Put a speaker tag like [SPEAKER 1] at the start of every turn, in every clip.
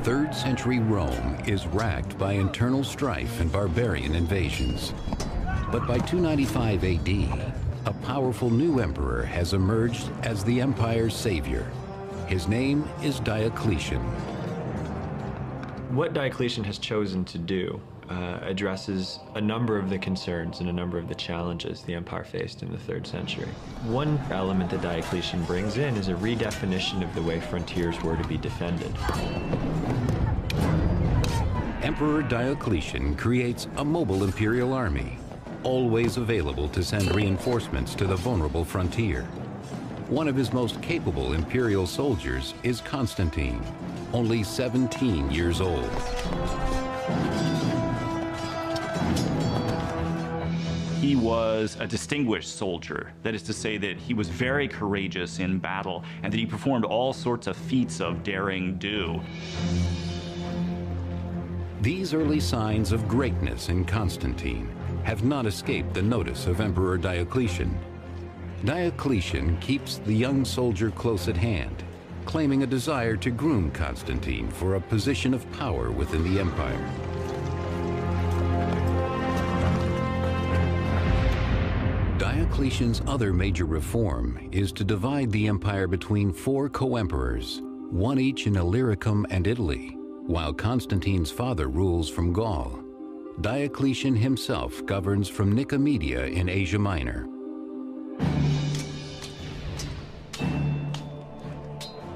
[SPEAKER 1] 3rd century Rome is racked by internal strife and barbarian invasions. But by 295 AD, a powerful new emperor has emerged as the empire's savior. His name is Diocletian.
[SPEAKER 2] What Diocletian has chosen to do addresses a number of the concerns and a number of the challenges the empire faced in the 3rd century. One element that Diocletian brings in is a redefinition of the way frontiers were to be defended.
[SPEAKER 1] Emperor Diocletian creates a mobile imperial army, always available to send reinforcements to the vulnerable frontier. One of his most capable imperial soldiers is Constantine, only 17 years old.
[SPEAKER 3] He was a distinguished soldier. That is to say that he was very courageous in battle and that he performed all sorts of feats of daring do.
[SPEAKER 1] These early signs of greatness in Constantine have not escaped the notice of Emperor Diocletian. Diocletian keeps the young soldier close at hand, claiming a desire to groom Constantine for a position of power within the empire. Diocletian's other major reform is to divide the empire between 4 co-emperors, one each in Illyricum and Italy, while Constantine's father rules from Gaul. Diocletian himself governs from Nicomedia in Asia Minor.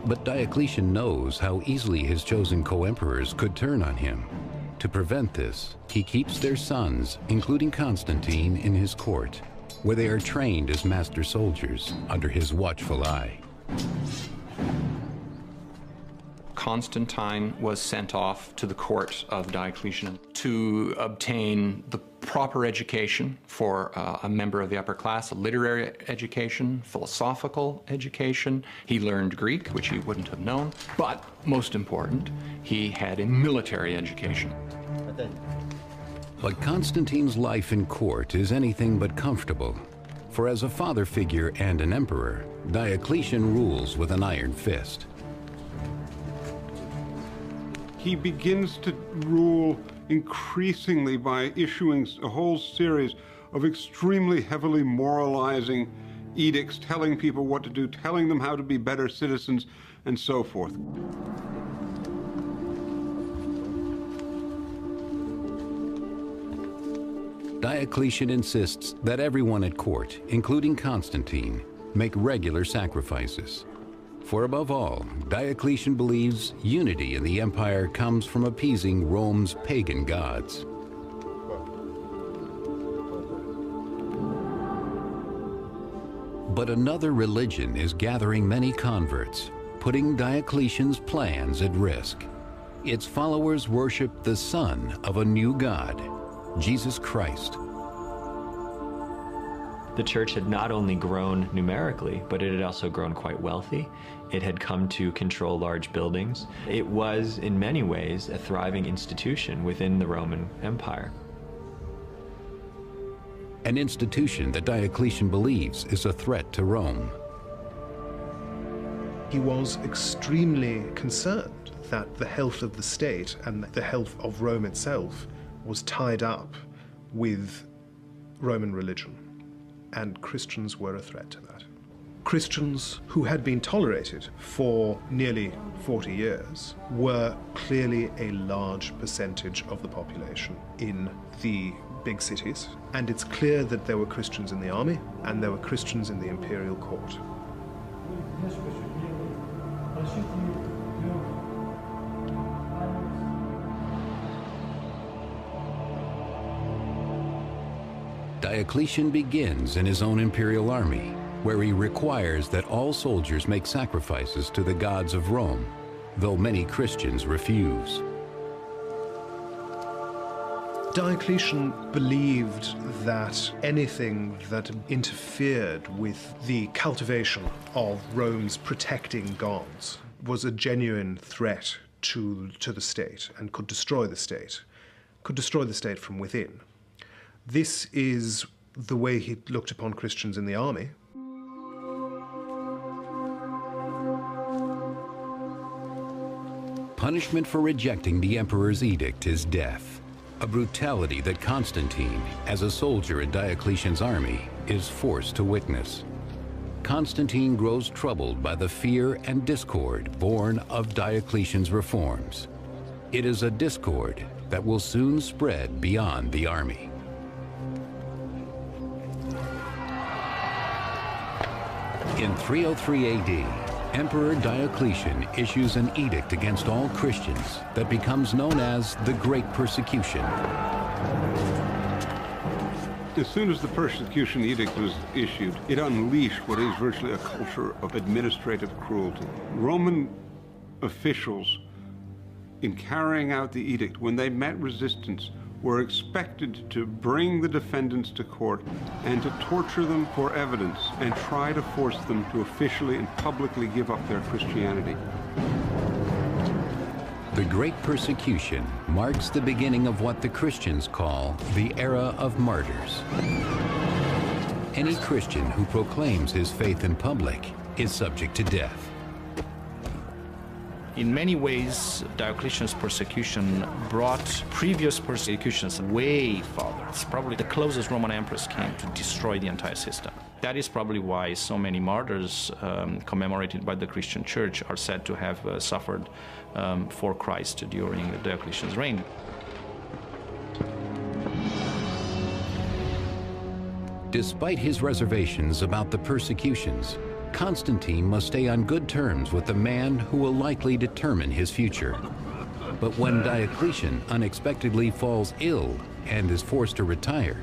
[SPEAKER 1] But Diocletian knows how easily his chosen co-emperors could turn on him. To prevent this, he keeps their sons, including Constantine, in his court, where they are trained as master soldiers under his watchful eye.
[SPEAKER 4] Constantine was sent off to the court of Diocletian to obtain the proper education for a member of the upper class, a literary education, philosophical education. He learned Greek, which he wouldn't have known, but most important, he had a military education.
[SPEAKER 1] But Constantine's life in court is anything but comfortable, for as a father figure and an emperor, Diocletian rules with an iron fist.
[SPEAKER 5] He begins to rule increasingly by issuing a whole series of extremely heavily moralizing edicts, telling people what to do, telling them how to be better citizens, and so forth.
[SPEAKER 1] Diocletian insists that everyone at court, including Constantine, make regular sacrifices. For above all, Diocletian believes unity in the empire comes from appeasing Rome's pagan gods. But another religion is gathering many converts, putting Diocletian's plans at risk. Its followers worship the son of a new god, Jesus Christ.
[SPEAKER 2] The church had not only grown numerically, but it had also grown quite wealthy. It had come to control large buildings. It was, in many ways, a thriving institution within the Roman Empire.
[SPEAKER 1] An institution that Diocletian believes is a threat to Rome.
[SPEAKER 6] He was extremely concerned that the health of the state and the health of Rome itself was tied up with Roman religion, and Christians were a threat to that. Christians who had been tolerated for nearly 40 years were clearly a large percentage of the population in the big cities, and it's clear that there were Christians in the army and there were Christians in the imperial court.
[SPEAKER 1] Diocletian begins in his own imperial army, where he requires that all soldiers make sacrifices to the gods of Rome, though many Christians refuse.
[SPEAKER 6] Diocletian believed that anything that interfered with the cultivation of Rome's protecting gods was a genuine threat to the state and could destroy the state from within. This is the way he looked upon Christians in the army.
[SPEAKER 1] punishment for rejecting the emperor's edict is death, a brutality that Constantine, as a soldier in Diocletian's army, is forced to witness. Constantine grows troubled by the fear and discord born of Diocletian's reforms. It is a discord that will soon spread beyond the army. In 303 AD, Emperor Diocletian issues an edict against all Christians that becomes known as the Great Persecution.
[SPEAKER 5] As soon as the persecution edict was issued, it unleashed what is virtually a culture of administrative cruelty. Roman officials, in carrying out the edict, when they met resistance, were expected to bring the defendants to court and to torture them for evidence and try to force them to officially and publicly give up their Christianity.
[SPEAKER 1] The Great Persecution marks the beginning of what the Christians call the era of martyrs. Any Christian who proclaims his faith in public is subject to death.
[SPEAKER 7] In many ways, Diocletian's persecution brought previous persecutions way farther. It's probably the closest Roman emperors came to destroy the entire system. That is probably why so many martyrs commemorated by the Christian Church are said to have suffered for Christ during Diocletian's reign.
[SPEAKER 1] Despite his reservations about the persecutions, Constantine must stay on good terms with the man who will likely determine his future. But when Diocletian unexpectedly falls ill and is forced to retire,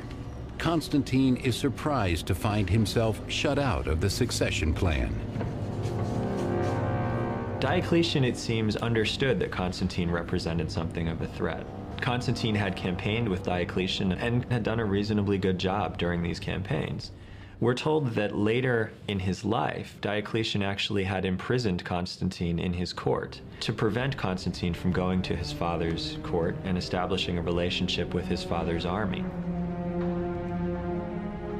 [SPEAKER 1] Constantine is surprised to find himself shut out of the succession plan.
[SPEAKER 2] Diocletian, it seems, understood that Constantine represented something of a threat. Constantine had campaigned with Diocletian and had done a reasonably good job during these campaigns. We're told that later in his life, Diocletian actually had imprisoned Constantine in his court to prevent Constantine from going to his father's court and establishing a relationship with his father's army.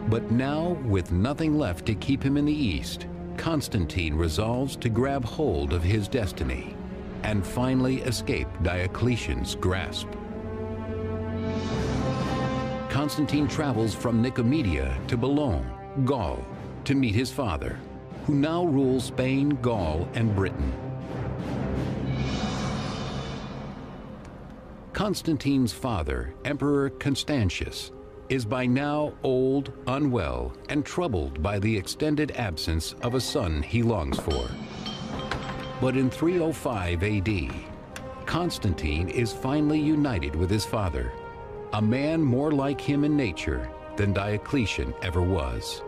[SPEAKER 1] But now, with nothing left to keep him in the east, Constantine resolves to grab hold of his destiny and finally escape Diocletian's grasp. Constantine travels from Nicomedia to Boulogne, Gaul, to meet his father, who now rules Spain, Gaul, and Britain. Constantine's father, Emperor Constantius, is by now old, unwell, and troubled by the extended absence of a son he longs for. But in 305 AD, Constantine is finally united with his father, a man more like him in nature than Diocletian ever was.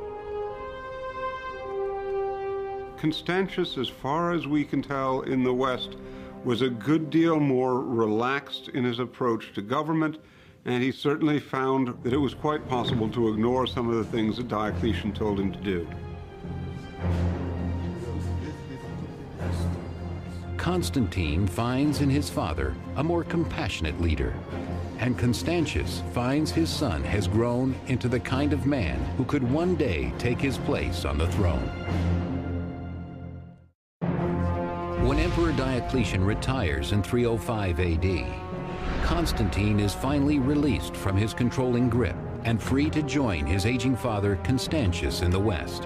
[SPEAKER 5] Constantius, as far as we can tell in the West, was a good deal more relaxed in his approach to government, and he certainly found that it was quite possible to ignore some of the things that Diocletian told him to do.
[SPEAKER 1] Constantine finds in his father a more compassionate leader, and Constantius finds his son has grown into the kind of man who could one day take his place on the throne. When Emperor Diocletian retires in 305 AD, Constantine is finally released from his controlling grip and free to join his aging father Constantius in the West.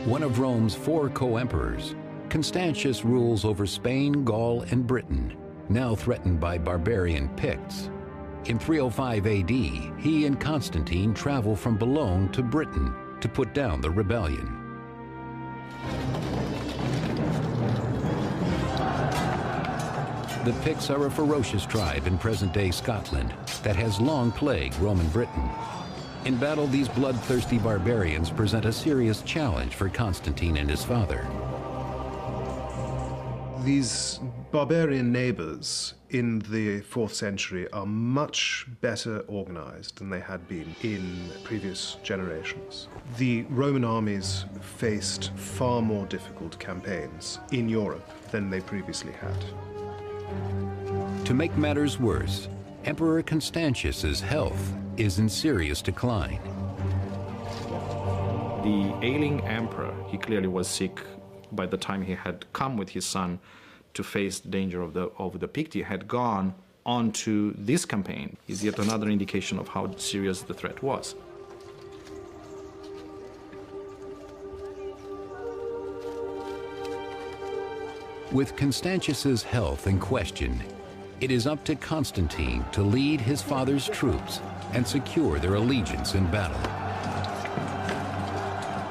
[SPEAKER 1] One of Rome's 4 co-emperors, Constantius rules over Spain, Gaul, and Britain, now threatened by barbarian Picts. In 305 AD, he and Constantine travel from Boulogne to Britain to put down the rebellion. The Picts are a ferocious tribe in present-day Scotland that has long plagued Roman Britain. In battle, these bloodthirsty barbarians present a serious challenge for Constantine and his father.
[SPEAKER 6] These barbarian neighbors in the 4th century are much better organized than they had been in previous generations. The Roman armies faced far more difficult campaigns in Europe than they previously had.
[SPEAKER 1] To make matters worse, Emperor Constantius's health is in serious decline.
[SPEAKER 7] The ailing emperor, he clearly was sick by the time he had come with his son to face the danger of the Picti, had gone on to this campaign, is yet another indication of how serious the threat was.
[SPEAKER 1] With Constantius's health in question, it is up to Constantine to lead his father's troops and secure their allegiance in battle.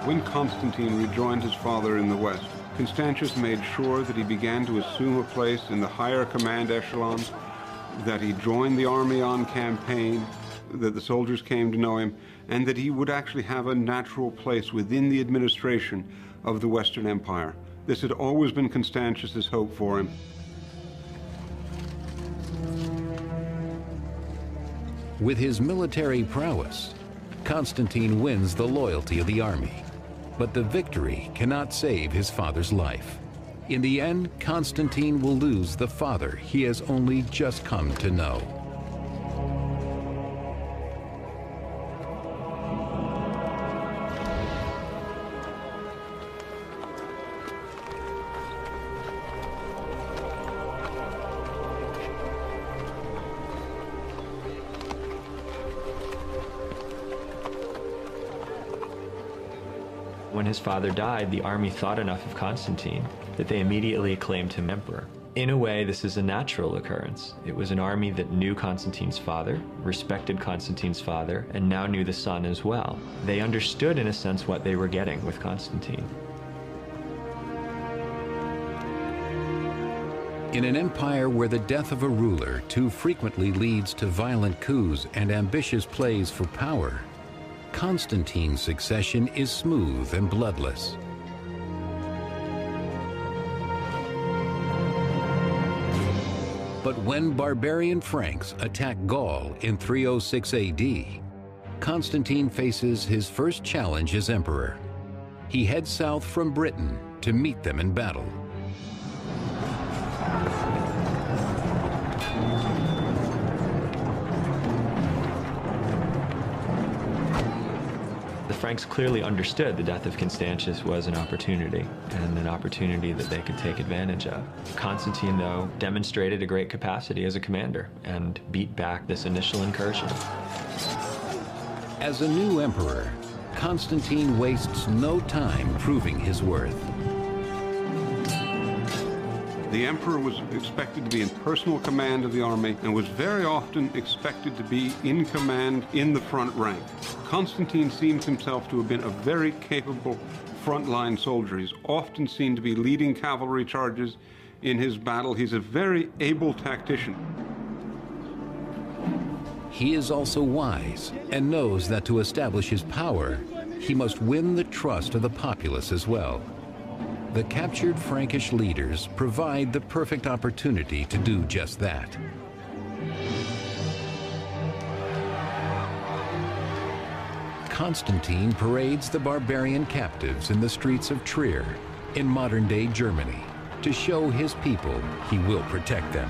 [SPEAKER 5] When Constantine rejoined his father in the west, Constantius made sure that he began to assume a place in the higher command echelons, that he joined the army on campaign, that the soldiers came to know him, and that he would actually have a natural place within the administration of the Western Empire. This had always been Constantius's hope for him.
[SPEAKER 1] With his military prowess, Constantine wins the loyalty of the army. But the victory cannot save his father's life. In the end, Constantine will lose the father he has only just come to know.
[SPEAKER 2] When his father died, the army thought enough of Constantine that they immediately acclaimed him emperor. In a way, this is a natural occurrence. It was an army that knew Constantine's father, respected Constantine's father, and now knew the son as well. They understood, in a sense, what they were getting with Constantine.
[SPEAKER 1] In an empire where the death of a ruler too frequently leads to violent coups and ambitious plays for power, Constantine's succession is smooth and bloodless. But when barbarian Franks attack Gaul in 306 AD, Constantine faces his first challenge as emperor. He heads south from Britain to meet them in battle.
[SPEAKER 2] The Franks clearly understood the death of Constantius was an opportunity, and an opportunity that they could take advantage of. Constantine, though, demonstrated a great capacity as a commander and beat back this initial incursion.
[SPEAKER 1] As a new emperor, Constantine wastes no time proving his worth.
[SPEAKER 5] The emperor was expected to be in personal command of the army and was very often expected to be in command in the front rank. Constantine seems himself to have been a very capable frontline soldier. He's often seen to be leading cavalry charges in his battle. He's a very able tactician.
[SPEAKER 1] He is also wise and knows that to establish his power, he must win the trust of the populace as well. The captured Frankish leaders provide the perfect opportunity to do just that. Constantine parades the barbarian captives in the streets of Trier, in modern-day Germany, to show his people he will protect them.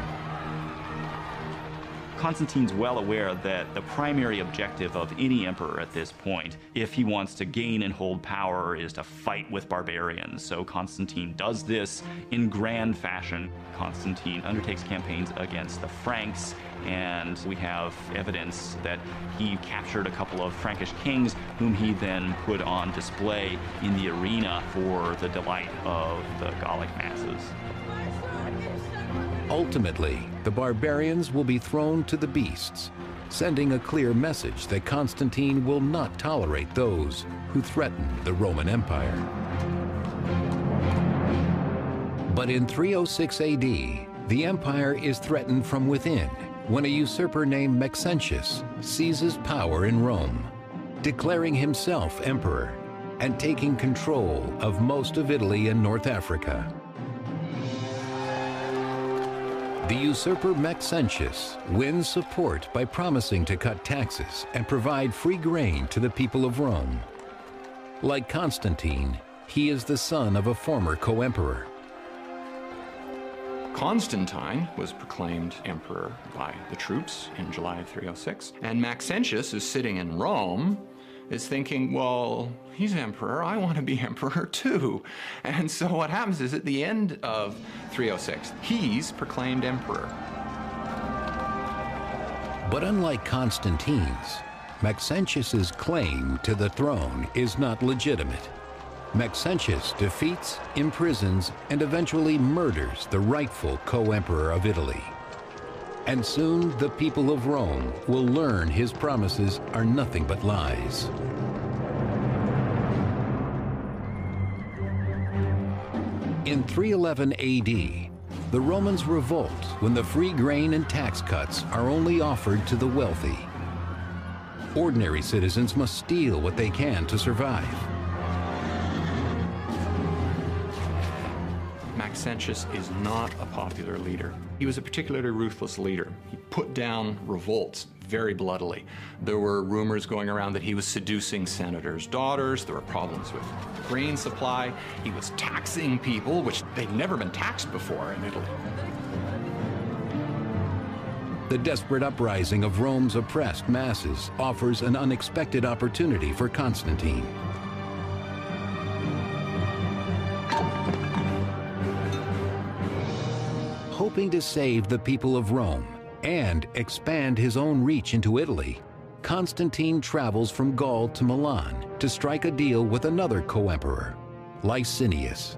[SPEAKER 3] Constantine's well aware that the primary objective of any emperor at this point, if he wants to gain and hold power, is to fight with barbarians. So Constantine does this in grand fashion. Constantine undertakes campaigns against the Franks, and we have evidence that he captured a couple of Frankish kings, whom he then put on display in the arena for the delight of the Gallic masses.
[SPEAKER 1] Ultimately, the barbarians will be thrown to the beasts, sending a clear message that Constantine will not tolerate those who threaten the Roman Empire. But in 306 AD, the empire is threatened from within when a usurper named Maxentius seizes power in Rome, declaring himself emperor and taking control of most of Italy and North Africa. The usurper Maxentius wins support by promising to cut taxes and provide free grain to the people of Rome. Like Constantine, he is the son of a former co-emperor.
[SPEAKER 4] Constantine was proclaimed emperor by the troops in July of 306, and Maxentius is sitting in Rome is thinking, well, he's emperor, I want to be emperor too. And so what happens is at the end of 306, he's proclaimed emperor.
[SPEAKER 1] But unlike Constantine's, Maxentius's claim to the throne is not legitimate. Maxentius defeats, imprisons, and eventually murders the rightful co-emperor of Italy. And soon the people of Rome will learn his promises are nothing but lies. In 311 AD, the Romans revolt when the free grain and tax cuts are only offered to the wealthy. Ordinary citizens must steal what they can to survive.
[SPEAKER 4] Maxentius is not a popular leader. He was a particularly ruthless leader. He put down revolts very bloodily. There were rumors going around that he was seducing senators' daughters. There were problems with grain supply. He was taxing people, which they'd never been taxed before in Italy.
[SPEAKER 1] The desperate uprising of Rome's oppressed masses offers an unexpected opportunity for Constantine. Hoping to save the people of Rome and expand his own reach into Italy, Constantine travels from Gaul to Milan to strike a deal with another co-emperor, Licinius.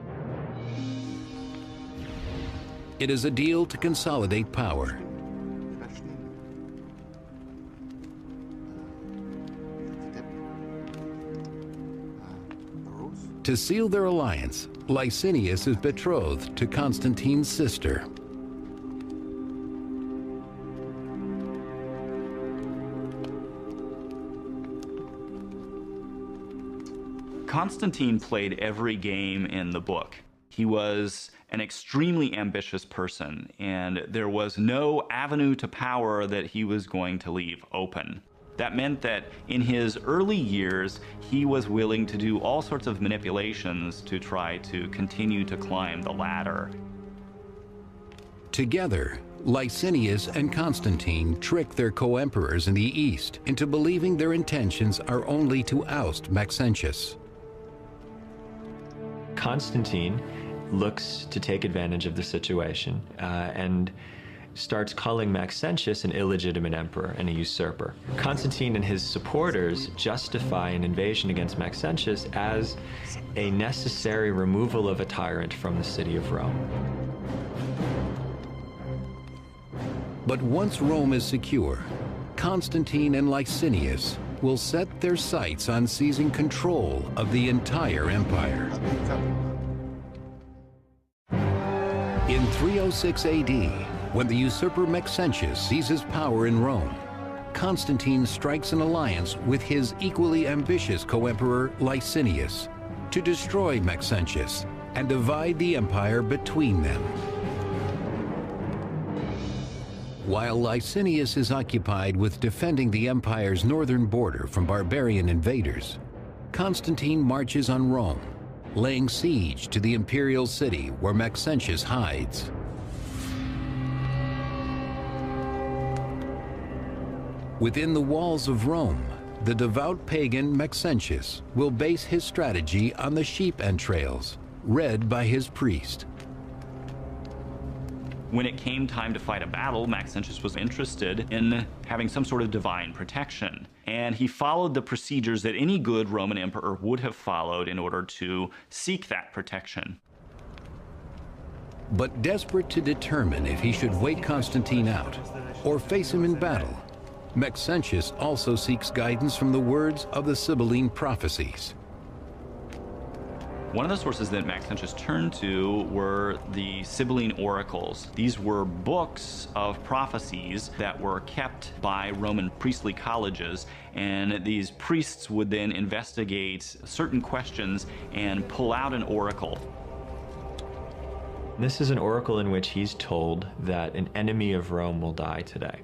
[SPEAKER 1] It is a deal to consolidate power. To seal their alliance, Licinius is betrothed to Constantine's sister.
[SPEAKER 3] Constantine played every game in the book. He was an extremely ambitious person, and there was no avenue to power that he was going to leave open. That meant that in his early years, he was willing to do all sorts of manipulations to try to continue to climb the ladder.
[SPEAKER 1] Together, Licinius and Constantine trick their co-emperors in the East into believing their intentions are only to oust Maxentius.
[SPEAKER 2] Constantine looks to take advantage of the situation and starts calling Maxentius an illegitimate emperor and a usurper. Constantine and his supporters justify an invasion against Maxentius as a necessary removal of a tyrant from the city of Rome.
[SPEAKER 1] But once Rome is secure, Constantine and Licinius will set their sights on seizing control of the entire empire. In 306 AD, when the usurper Maxentius seizes power in Rome, Constantine strikes an alliance with his equally ambitious co-emperor Licinius to destroy Maxentius and divide the empire between them. While Licinius is occupied with defending the empire's northern border from barbarian invaders, Constantine marches on Rome, laying siege to the imperial city where Maxentius hides. Within the walls of Rome, the devout pagan Maxentius will base his strategy on the sheep entrails, read by his priest.
[SPEAKER 3] When it came time to fight a battle, Maxentius was interested in having some sort of divine protection. And he followed the procedures that any good Roman emperor would have followed in order to seek that protection.
[SPEAKER 1] But desperate to determine if he should wait Constantine out or face him in battle, Maxentius also seeks guidance from the words of the Sibylline prophecies.
[SPEAKER 3] One of the sources that Maxentius turned to were the Sibylline oracles. These were books of prophecies that were kept by Roman priestly colleges, and these priests would then investigate certain questions and pull out an oracle.
[SPEAKER 2] This is an oracle in which he's told that an enemy of Rome will die today.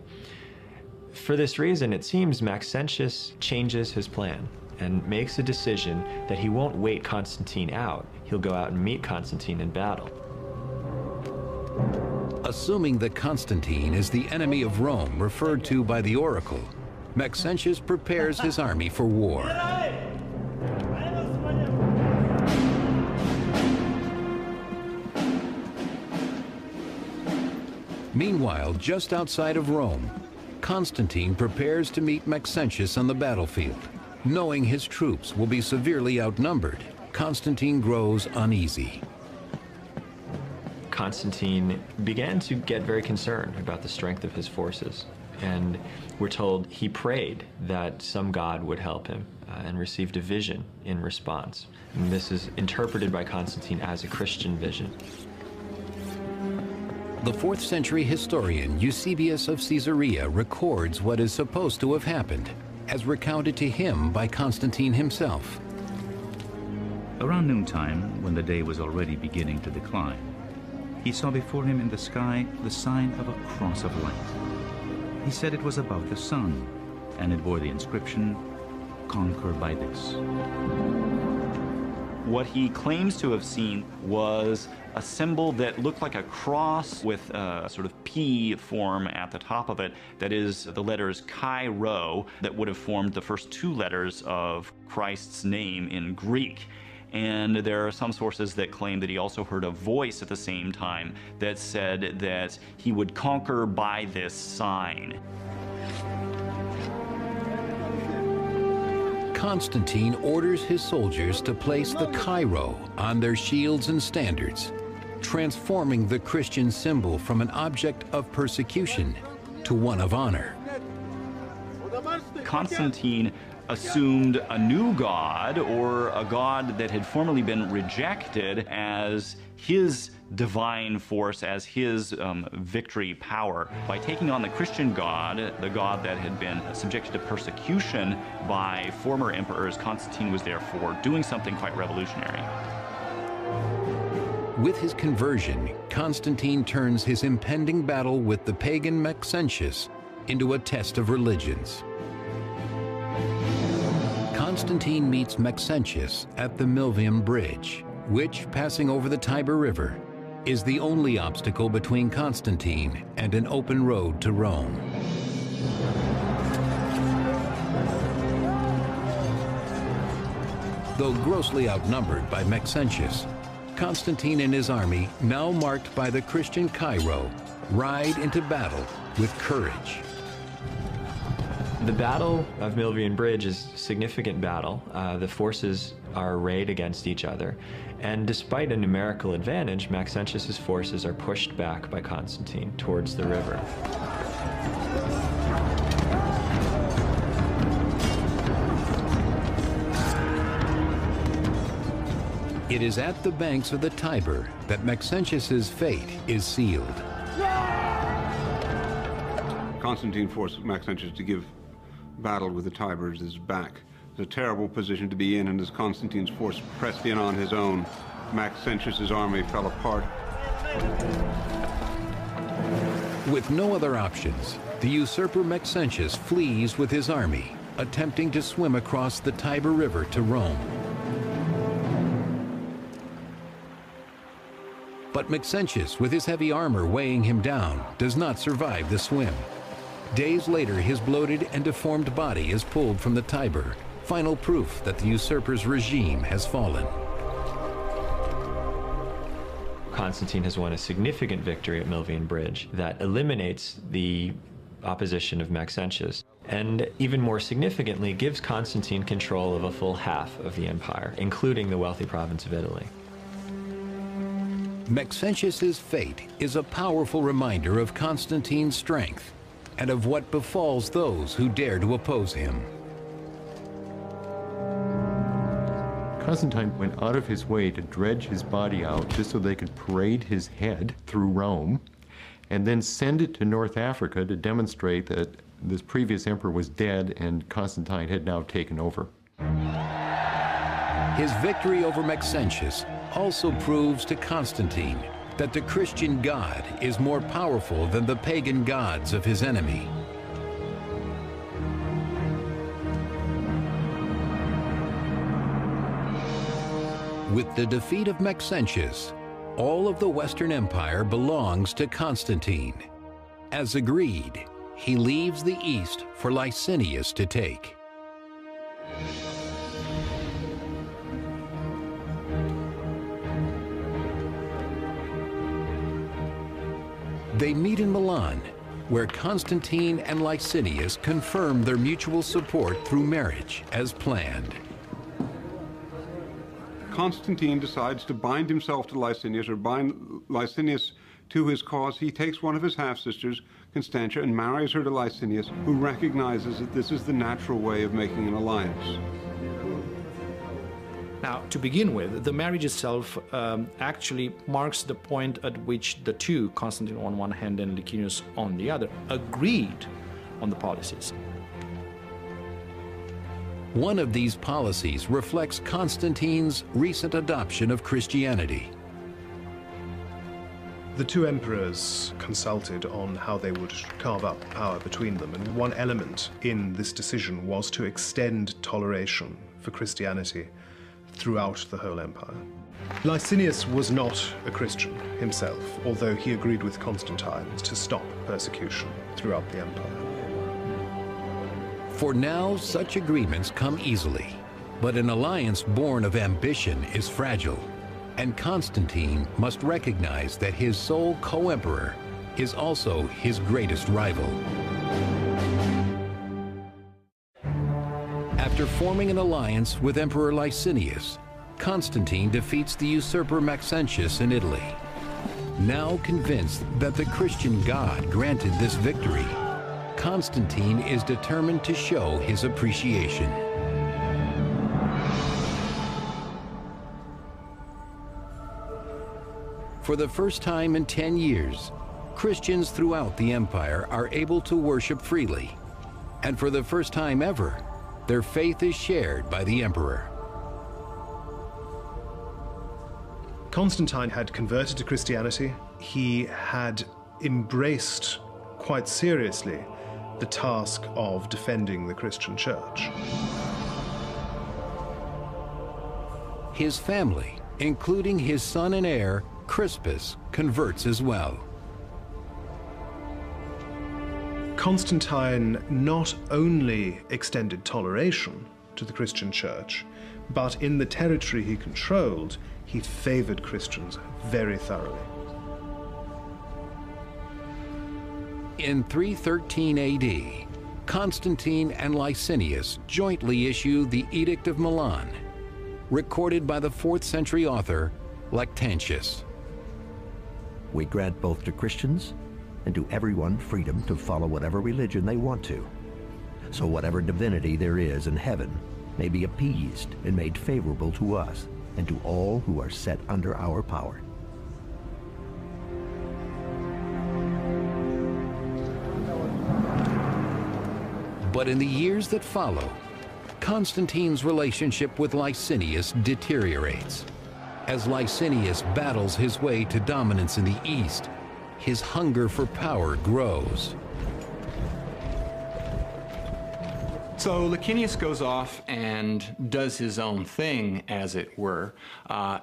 [SPEAKER 2] For this reason, it seems Maxentius changes his plan and makes a decision that he won't wait Constantine out. He'll go out and meet Constantine in battle.
[SPEAKER 1] Assuming that Constantine is the enemy of Rome referred to by the oracle, Maxentius prepares his army for war. Meanwhile, just outside of Rome, Constantine prepares to meet Maxentius on the battlefield. Knowing his troops will be severely outnumbered, Constantine grows uneasy.
[SPEAKER 2] Constantine began to get very concerned about the strength of his forces. And we're told he prayed that some god would help him and received a vision in response. And this is interpreted by Constantine as a Christian vision.
[SPEAKER 1] The 4th century historian Eusebius of Caesarea records what is supposed to have happened, as recounted to him by Constantine himself.
[SPEAKER 8] Around noontime, when the day was already beginning to decline, he saw before him in the sky the sign of a cross of light. He said it was above the sun, and it bore the inscription, "Conquer by this."
[SPEAKER 3] What he claims to have seen was a symbol that looked like a cross with a sort of P form at the top of it. That is the letters Chi Rho that would have formed the first 2 letters of Christ's name in Greek. And there are some sources that claim that he also heard a voice at the same time that said that he would conquer by this sign.
[SPEAKER 1] Constantine orders his soldiers to place the Chi Rho on their shields and standards, transforming the Christian symbol from an object of persecution to one of honor.
[SPEAKER 3] Constantine assumed a new god, or a god that had formerly been rejected, as his divine force, as his victory power. By taking on the Christian god, the god that had been subjected to persecution by former emperors, Constantine was therefore doing something quite revolutionary.
[SPEAKER 1] With his conversion, Constantine turns his impending battle with the pagan Maxentius into a test of religions. Constantine meets Maxentius at the Milvian Bridge, which, passing over the Tiber River, is the only obstacle between Constantine and an open road to Rome. Though grossly outnumbered by Maxentius, Constantine and his army, now marked by the Christian Chi Rho, ride into battle with courage.
[SPEAKER 2] The Battle of Milvian Bridge is a significant battle. The forces are arrayed against each other, and despite a numerical advantage, Maxentius's forces are pushed back by Constantine towards the river.
[SPEAKER 1] It is at the banks of the Tiber that Maxentius's fate is sealed.
[SPEAKER 5] Constantine forced Maxentius to give battle with the Tiber at his back. It's a terrible position to be in, and as Constantine's force pressed in on his own, Maxentius's army fell apart.
[SPEAKER 1] With no other options, the usurper Maxentius flees with his army, attempting to swim across the Tiber River to Rome. But Maxentius, with his heavy armor weighing him down, does not survive the swim. Days later, his bloated and deformed body is pulled from the Tiber, final proof that the usurper's regime has fallen.
[SPEAKER 2] Constantine has won a significant victory at Milvian Bridge that eliminates the opposition of Maxentius, and even more significantly, gives Constantine control of a full half of the empire, including the wealthy province of Italy.
[SPEAKER 1] Maxentius's fate is a powerful reminder of Constantine's strength and of what befalls those who dare to oppose him.
[SPEAKER 9] Constantine went out of his way to dredge his body out just so they could parade his head through Rome and then send it to North Africa to demonstrate that this previous emperor was dead and Constantine had now taken over.
[SPEAKER 1] His victory over Maxentius also proves to Constantine that the Christian God is more powerful than the pagan gods of his enemy. With the defeat of Maxentius, all of the Western Empire belongs to Constantine. As agreed, he leaves the East for Licinius to take. They meet in Milan, where Constantine and Licinius confirm their mutual support through marriage as planned.
[SPEAKER 5] Constantine decides to bind himself to Licinius, or bind Licinius to his cause. He takes one of his half-sisters, Constantia, and marries her to Licinius, who recognizes that this is the natural way of making an alliance.
[SPEAKER 7] Now, to begin with, the marriage itself actually marks the point at which the two, Constantine on one hand and Licinius on the other, agreed on the policies.
[SPEAKER 1] One of these policies reflects Constantine's recent adoption of Christianity.
[SPEAKER 6] The two emperors consulted on how they would carve up power between them, and one element in this decision was to extend toleration for Christianity throughout the whole empire. Licinius was not a Christian himself, although he agreed with Constantine to stop persecution throughout the empire.
[SPEAKER 1] For now, such agreements come easily, but an alliance born of ambition is fragile, and Constantine must recognize that his sole co-emperor is also his greatest rival. After forming an alliance with Emperor Licinius, Constantine defeats the usurper Maxentius in Italy. Now convinced that the Christian God granted this victory, Constantine is determined to show his appreciation. For the first time in 10 years, Christians throughout the empire are able to worship freely. And for the first time ever, their faith is shared by the emperor.
[SPEAKER 6] Constantine had converted to Christianity. He had embraced quite seriously the task of defending the Christian church.
[SPEAKER 1] His family, including his son and heir, Crispus, converts as well.
[SPEAKER 6] Constantine not only extended toleration to the Christian church, but in the territory he controlled, he favored Christians very thoroughly.
[SPEAKER 1] In 313 AD, Constantine and Licinius jointly issue the Edict of Milan, recorded by the 4th century author Lactantius.
[SPEAKER 10] We grant both to Christians and to everyone freedom to follow whatever religion they want to, so whatever divinity there is in heaven may be appeased and made favorable to us and to all who are set under our power.
[SPEAKER 1] But in the years that follow, Constantine's relationship with Licinius deteriorates. As Licinius battles his way to dominance in the East, his hunger for power grows.
[SPEAKER 4] So Licinius goes off and does his own thing, as it were,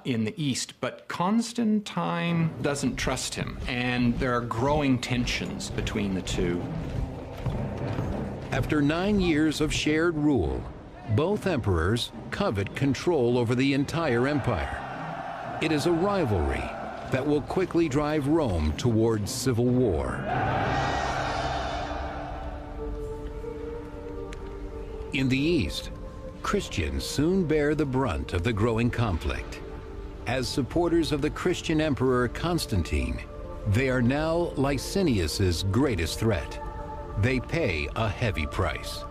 [SPEAKER 4] in the East, but Constantine doesn't trust him, and there are growing tensions between the two.
[SPEAKER 1] After 9 years of shared rule, both emperors covet control over the entire empire. It is a rivalry that will quickly drive Rome towards civil war. In the East, Christians soon bear the brunt of the growing conflict. As supporters of the Christian Emperor Constantine, they are now Licinius's greatest threat. They pay a heavy price.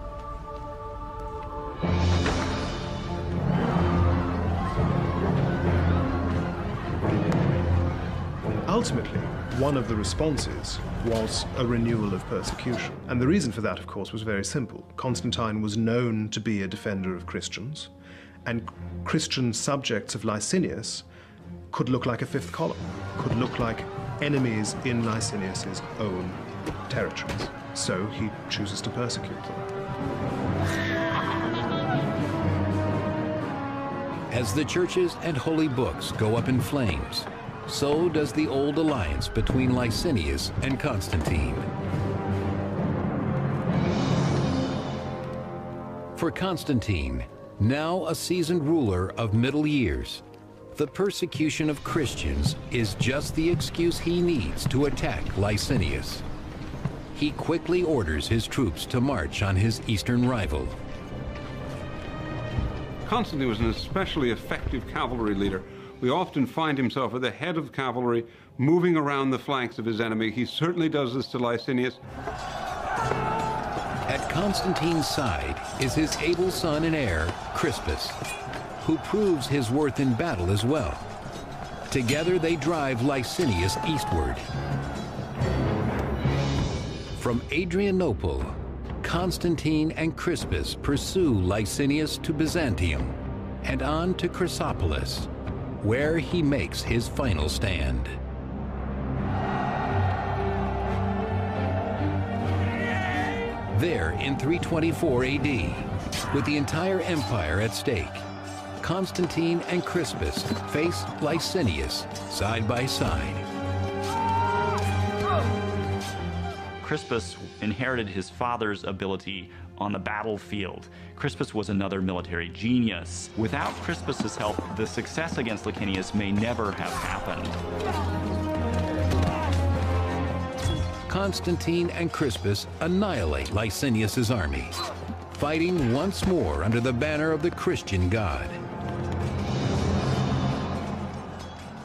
[SPEAKER 6] Ultimately, one of the responses was a renewal of persecution. And the reason for that, of course, was very simple. Constantine was known to be a defender of Christians, and Christian subjects of Licinius could look like a fifth column, could look like enemies in Licinius's own territories. So he chooses to persecute them.
[SPEAKER 1] As the churches and holy books go up in flames, so does the old alliance between Licinius and Constantine. For Constantine, now a seasoned ruler of middle years, The persecution of Christians is just the excuse he needs to attack Licinius. He quickly orders his troops to march on his eastern rival.
[SPEAKER 5] Constantine was an especially effective cavalry leader. We often find himself at the head of cavalry, moving around the flanks of his enemy. He certainly does this to Licinius.
[SPEAKER 1] At Constantine's side is his able son and heir, Crispus, who proves his worth in battle as well. Together they drive Licinius eastward. From Adrianople, Constantine and Crispus pursue Licinius to Byzantium and on to Chrysopolis, where he makes his final stand. There, in 324 AD, with the entire empire at stake, Constantine and Crispus face Licinius side by side.
[SPEAKER 3] Crispus inherited his father's ability on the battlefield. Crispus was another military genius. Without Crispus's help, the success against Licinius may never have happened.
[SPEAKER 1] Constantine and Crispus annihilate Licinius's army, fighting once more under the banner of the Christian God.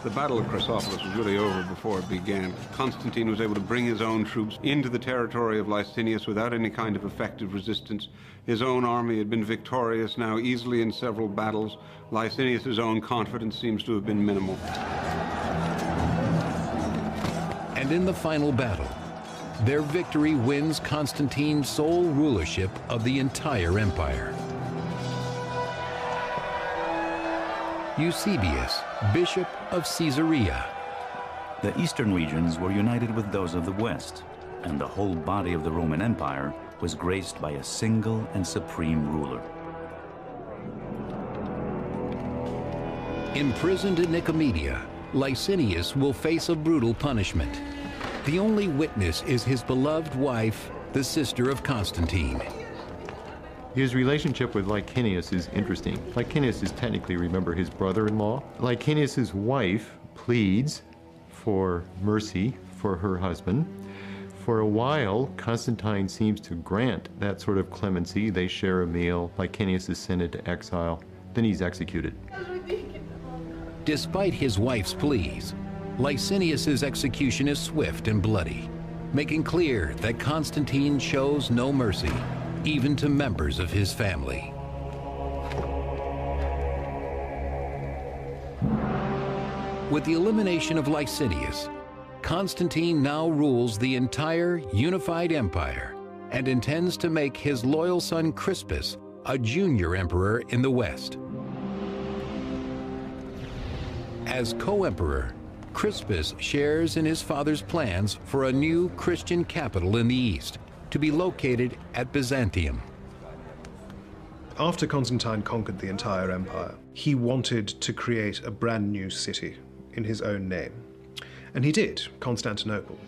[SPEAKER 5] The Battle of Chrysopolis was really over before it began. Constantine was able to bring his own troops into the territory of Licinius without any kind of effective resistance. His own army had been victorious now easily in several battles. Licinius's own confidence seems to have been minimal.
[SPEAKER 1] And in the final battle, their victory wins Constantine's sole rulership of the entire empire. Eusebius, Bishop of Caesarea.
[SPEAKER 8] The eastern regions were united with those of the west, and the whole body of the Roman Empire was graced by a single and supreme ruler.
[SPEAKER 1] Imprisoned in Nicomedia, Licinius will face a brutal punishment. The only witness is his beloved wife, the sister of Constantine.
[SPEAKER 9] His relationship with Licinius is interesting. Licinius is technically, remember, his brother-in-law. Licinius's wife pleads for mercy for her husband. For a while, Constantine seems to grant that sort of clemency. They share a meal. Licinius is sent into exile. Then he's executed.
[SPEAKER 1] Despite his wife's pleas, Licinius's execution is swift and bloody, making clear that Constantine shows no mercy, even to members of his family. With the elimination of Licinius, Constantine now rules the entire unified empire and intends to make his loyal son Crispus a junior emperor in the West. As co-emperor, Crispus shares in his father's plans for a new Christian capital in the East, to be located at Byzantium.
[SPEAKER 6] After Constantine conquered the entire empire, he wanted to create a brand new city in his own name. And he did, Constantinople.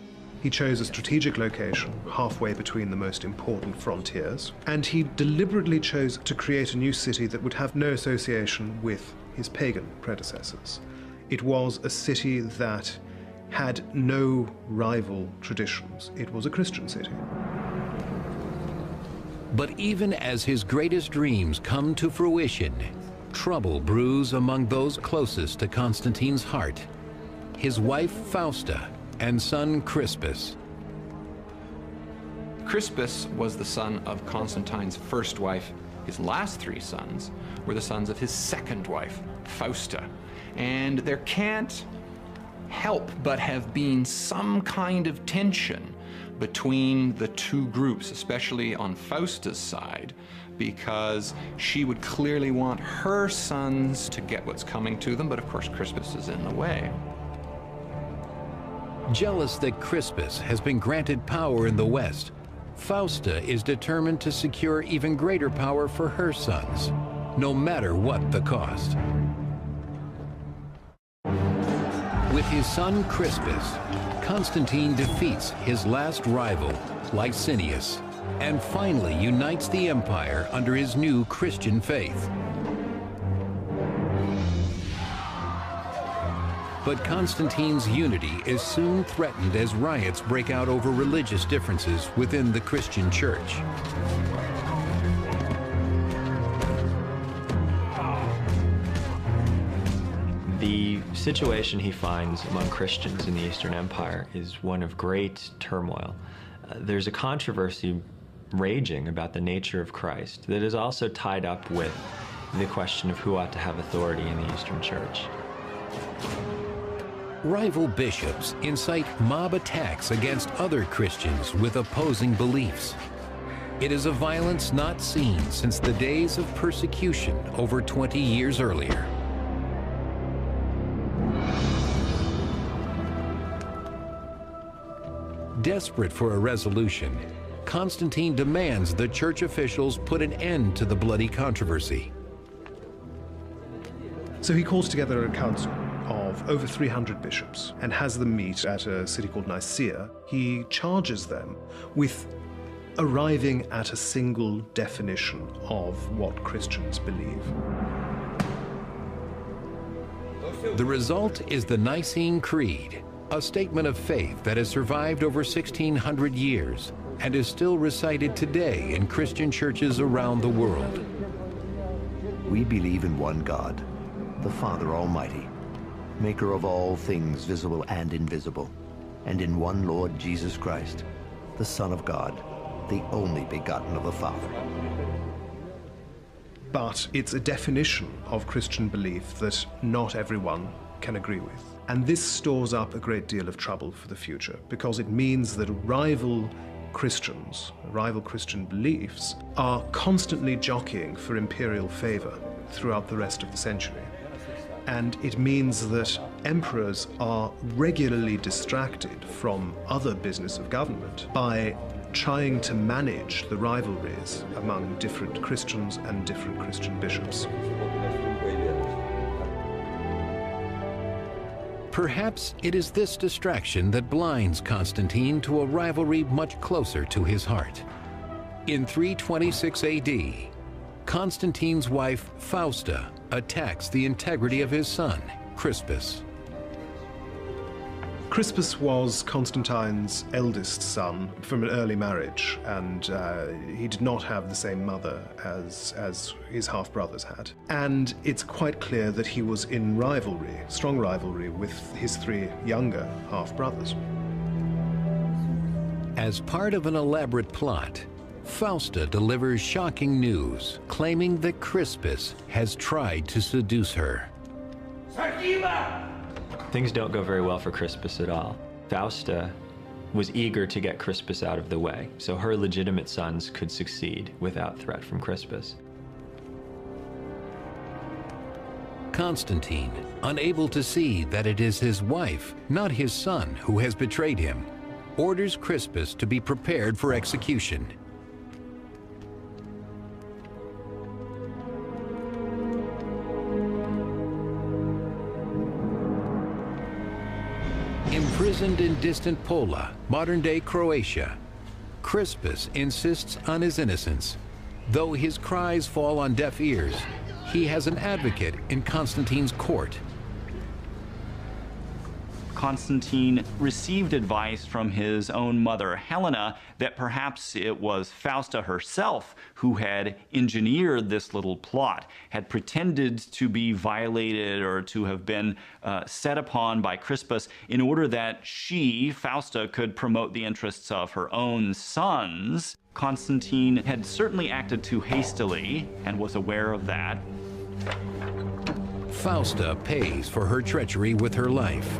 [SPEAKER 6] He chose a strategic location halfway between the most important frontiers, and he deliberately chose to create a new city that would have no association with his pagan predecessors. It was a city that had no rival traditions. It was a Christian city.
[SPEAKER 1] But even as his greatest dreams come to fruition, trouble brews among those closest to Constantine's heart: his wife Fausta and son Crispus.
[SPEAKER 4] Crispus was the son of Constantine's first wife. His last three sons were the sons of his second wife, Fausta. And there can't help but have been some kind of tension between the two groups, especially on Fausta's side, because she would clearly want her sons to get what's coming to them, but of course Crispus is in the way.
[SPEAKER 1] Jealous that Crispus has been granted power in the West, Fausta is determined to secure even greater power for her sons, no matter what the cost. With his son Crispus, Constantine defeats his last rival, Licinius, and finally unites the empire under his new Christian faith. But Constantine's unity is soon threatened as riots break out over religious differences within the Christian church.
[SPEAKER 2] The situation he finds among Christians in the Eastern Empire is one of great turmoil. There's a controversy raging about the nature of Christ that is also tied up with the question of who ought to have authority in the Eastern Church.
[SPEAKER 1] Rival bishops incite mob attacks against other Christians with opposing beliefs. It is a violence not seen since the days of persecution over 20 years earlier. Desperate for a resolution, Constantine demands the church officials put an end to the bloody controversy.
[SPEAKER 6] So he calls together a council of over 300 bishops and has them meet at a city called Nicaea. He charges them with arriving at a single definition of what Christians believe.
[SPEAKER 1] The result is the Nicene Creed, a statement of faith that has survived over 1,600 years and is still recited today in Christian churches around the world.
[SPEAKER 10] We believe in one God, the Father Almighty, maker of all things visible and invisible, and in one Lord Jesus Christ, the Son of God, the only begotten of the Father.
[SPEAKER 6] But it's a definition of Christian belief that not everyone can agree with. And this stores up a great deal of trouble for the future, because it means that rival Christians, rival Christian beliefs, are constantly jockeying for imperial favor throughout the rest of the century. And it means that emperors are regularly distracted from other business of government by trying to manage the rivalries among different Christians and different Christian bishops.
[SPEAKER 1] Perhaps it is this distraction that blinds Constantine to a rivalry much closer to his heart. In 326 AD, Constantine's wife Fausta attacks the integrity of his son, Crispus.
[SPEAKER 6] Crispus was Constantine's eldest son from an early marriage, and he did not have the same mother as his half-brothers had. And it's quite clear that he was in rivalry, strong rivalry, with his three younger half-brothers.
[SPEAKER 1] As part of an elaborate plot, Fausta delivers shocking news, claiming that Crispus has tried to seduce her.
[SPEAKER 2] Things don't go very well for Crispus at all. Fausta was eager to get Crispus out of the way, so her legitimate sons could succeed without threat from Crispus.
[SPEAKER 1] Constantine, unable to see that it is his wife, not his son, who has betrayed him, orders Crispus to be prepared for execution. Imprisoned in distant Pola, modern-day Croatia, Crispus insists on his innocence. Though his cries fall on deaf ears, he has an advocate in Constantine's court.
[SPEAKER 3] Constantine received advice from his own mother, Helena, that perhaps it was Fausta herself who had engineered this little plot, had pretended to be violated or to have been set upon by Crispus in order that she, Fausta, could promote the interests of her own sons. Constantine had certainly acted too hastily and was aware of that.
[SPEAKER 1] Fausta pays for her treachery with her life.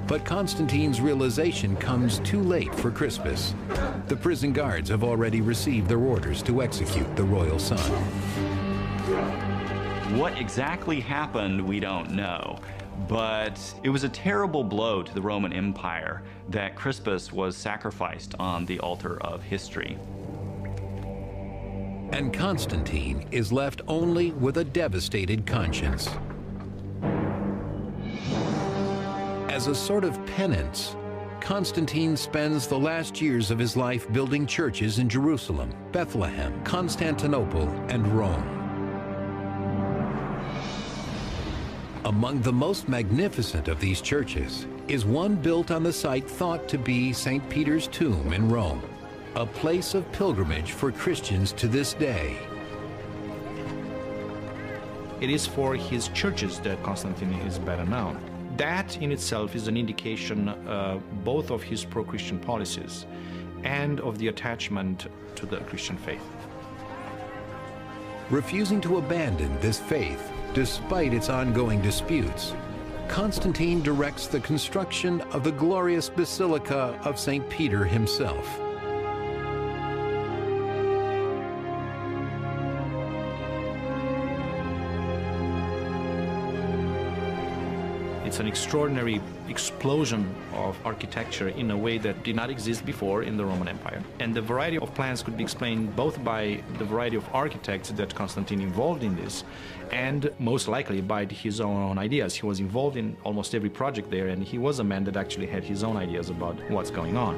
[SPEAKER 1] But Constantine's realization comes too late for Crispus. The prison guards have already received their orders to execute the royal son.
[SPEAKER 3] What exactly happened, we don't know. But it was a terrible blow to the Roman Empire that Crispus was sacrificed on the altar of history.
[SPEAKER 1] And Constantine is left only with a devastated conscience. As a sort of penance, Constantine spends the last years of his life building churches in Jerusalem, Bethlehem, Constantinople, and Rome. Among the most magnificent of these churches is one built on the site thought to be St. Peter's tomb in Rome, a place of pilgrimage for Christians to this day.
[SPEAKER 7] It is for his churches that Constantine is better known. That in itself is an indication both of his pro-Christian policies and of the attachment to the Christian faith.
[SPEAKER 1] Refusing to abandon this faith, despite its ongoing disputes, Constantine directs the construction of the glorious Basilica of St. Peter himself.
[SPEAKER 7] It's an extraordinary explosion of architecture in a way that did not exist before in the Roman Empire. And the variety of plans could be explained both by the variety of architects that Constantine involved in this, and most likely by his own ideas. He was involved in almost every project there, and he was a man that actually had his own ideas about what's going on.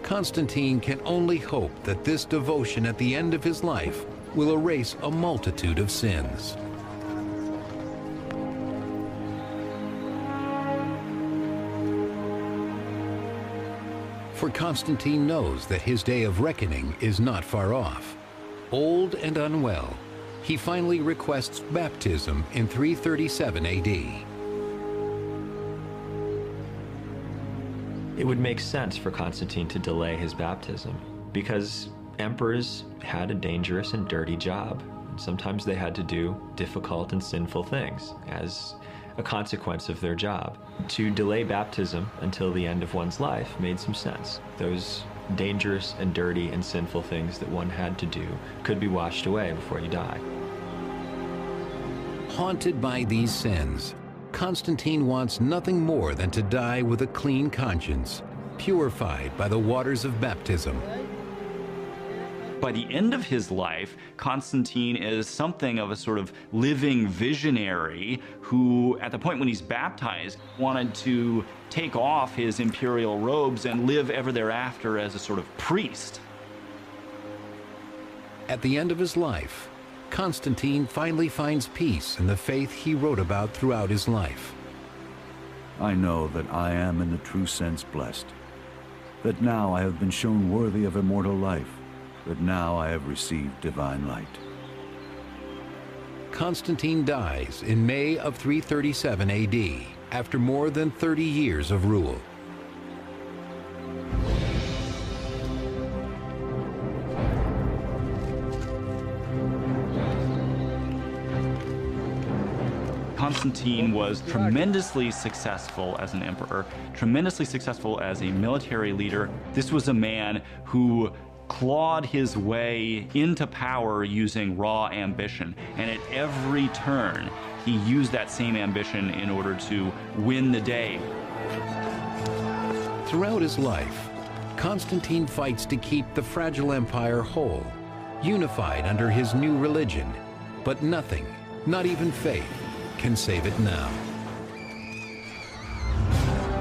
[SPEAKER 1] Constantine can only hope that this devotion at the end of his life will erase a multitude of sins. For Constantine knows that his day of reckoning is not far off. Old and unwell, he finally requests baptism in 337 AD.
[SPEAKER 2] It would make sense for Constantine to delay his baptism because emperors had a dangerous and dirty job. Sometimes they had to do difficult and sinful things as a consequence of their job. To delay baptism until the end of one's life made some sense. Those dangerous and dirty and sinful things that one had to do could be washed away before you die.
[SPEAKER 1] Haunted by these sins, Constantine wants nothing more than to die with a clean conscience, purified by the waters of baptism.
[SPEAKER 3] By the end of his life, Constantine is something of a sort of living visionary who, at the point when he's baptized, wanted to take off his imperial robes and live ever thereafter as a sort of priest.
[SPEAKER 1] At the end of his life, Constantine finally finds peace in the faith he wrote about throughout his life.
[SPEAKER 11] I know that I am in the true sense blessed, that now I have been shown worthy of immortal life, that now I have received divine light.
[SPEAKER 1] Constantine dies in May of 337 AD, after more than 30 years of rule.
[SPEAKER 3] Constantine was tremendously successful as an emperor, tremendously successful as a military leader. This was a man who clawed his way into power using raw ambition, and at every turn he used that same ambition in order to win the day.
[SPEAKER 1] Throughout his life, Constantine fights to keep the fragile empire whole, unified under his new religion, but nothing, not even faith, can save it now.